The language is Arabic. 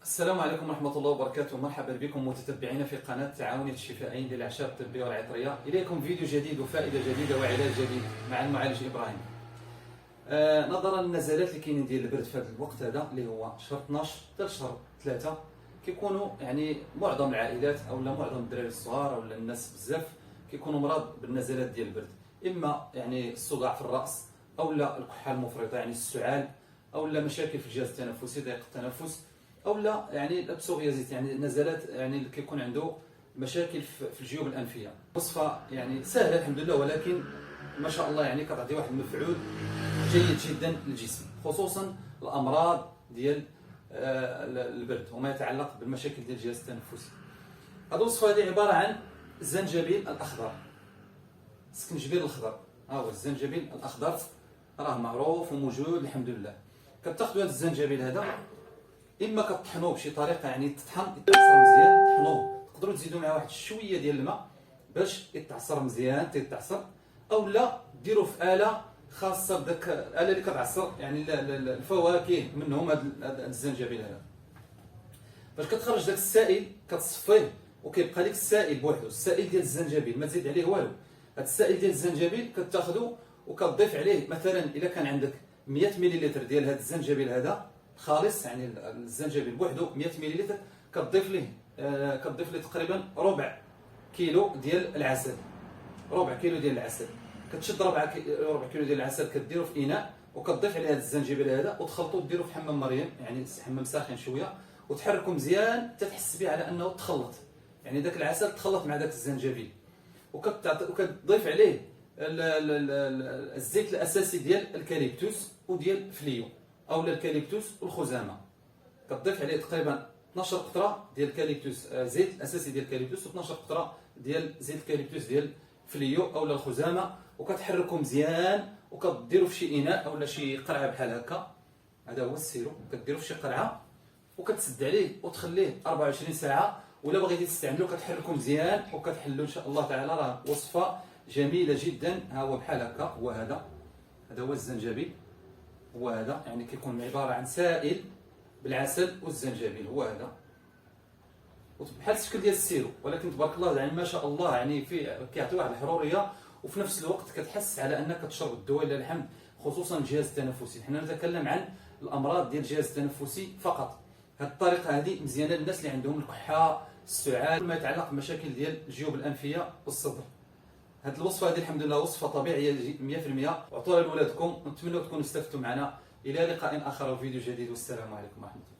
السلام عليكم ورحمة الله وبركاته. مرحبا بكم متتبعين في قناة تعاونية الشفائين للأعشاب الطبية والعطرية. إليكم فيديو جديد وفائدة جديدة وعلاج جديد مع المعالج إبراهيم. نظرا للنزلات اللي كاينين ديال البرد في هذا الوقت هذا اللي هو شهر 12 حتى شهر 3 كيكونوا يعني معظم العائلات او معظم الدراري الصغار او الناس بزاف كيكونوا مرض بالنزلات ديال البرد، اما يعني الصداع في الراس او الكحه المفرطه يعني السعال او مشاكل في الجهاز التنفسي ضيق التنفس او يعني الابسوريازيس يعني نزلات يعني اللي كيكون عنده مشاكل في الجيوب الانفيه. وصفه يعني سهله الحمد لله، ولكن ما شاء الله يعني كتعطي واحد المفعول جيد جدا للجسم، خصوصا الامراض ديال البرد وما يتعلق بالمشاكل ديال الجهاز التنفسي. هذه الوصفه هذه عباره عن الزنجبيل الاخضر، السكنجبيل الاخضر. ها هو الزنجبيل الاخضر راه معروف وموجود الحمد لله. كتاخذوا هذا الزنجبيل هذا، اما كطحنوه بشي طريقه يعني يتعصر مزيان، طحنوه تقدروا تزيدوا معاه واحد شويه ديال الماء باش يتعصر مزيان يتعصر، او لا ديروا في اله خاصه بداك الاله اللي كتعصر يعني الفواكه منهم هذا الزنجبيل هذا. باش كتخرج داك السائل كتصفيه وكيبقى لك السائل بوحدو، السائل ديال الزنجبيل ما تزيد عليه والو. هذا السائل ديال الزنجبيل كتاخذو وكتضيف عليه مثلا الا كان عندك 100 مليلتر ديال هذا الزنجبيل هذا خالص، يعني الزنجبيل بوحدو 100 مليلتر، كتضيف ليه تقريبا ربع كيلو ديال العسل. ربع كيلو ديال العسل كتشد ربع كيلو ديال العسل كديرو في اناء وكتضيف عليه هذا الزنجبيل هذا وتخلطو ديرو في حمام مريم، يعني حمام ساخن شويه، وتحركو مزيان حتى تحس به على انه تخلط، يعني داك العسل تخلط مع داك الزنجبيل، وكتضيف عليه الزيت الاساسي ديال الكاليبتوس وديال فليو او الكاليبتوس والخزامه. كتضيف عليه تقريبا 12 قطره ديال الكاليبتوس زيت الاساسي ديال الكاليبتوس و12 قطره ديال زيت الكاليبتوس ديال فليو او الخزامه، وكتحركو مزيان وكديروا في شي اناء او شي قرعه بحال هكا. هذا هو السيرو، كديروا في شي قرعه وكتسد عليه وتخليه 24 ساعه، ولا بغيتي تستعملو كتحركو مزيان وكتحلو ان شاء الله تعالى. راه وصفه جميله جدا. ها هو بحال هكا، هو هذا هو الزنجبيل، هو هذا يعني كيكون عباره عن سائل بالعسل والزنجبيل، هو هذا بحال الشكل ديال السيرو، ولكن تبارك الله يعني ما شاء الله يعني كيعطي واحد الحروريه، وفي نفس الوقت كتحس على انك تشرب الدواء لله الحمد، خصوصا الجهاز التنفسي. حنا نتكلم عن الامراض ديال الجهاز التنفسي فقط. هذه الطريقه هذه مزيانه للناس اللي عندهم الكحه السعال ما يتعلق بمشاكل ديال الجيوب الانفيه والصدر. هذه الوصفه هذه الحمد لله وصفه طبيعيه 100%، وعطوها لولادكم ونتمنى تكونوا استفدتوا معنا. الى لقاء اخر وفيديو جديد، والسلام عليكم ورحمه الله.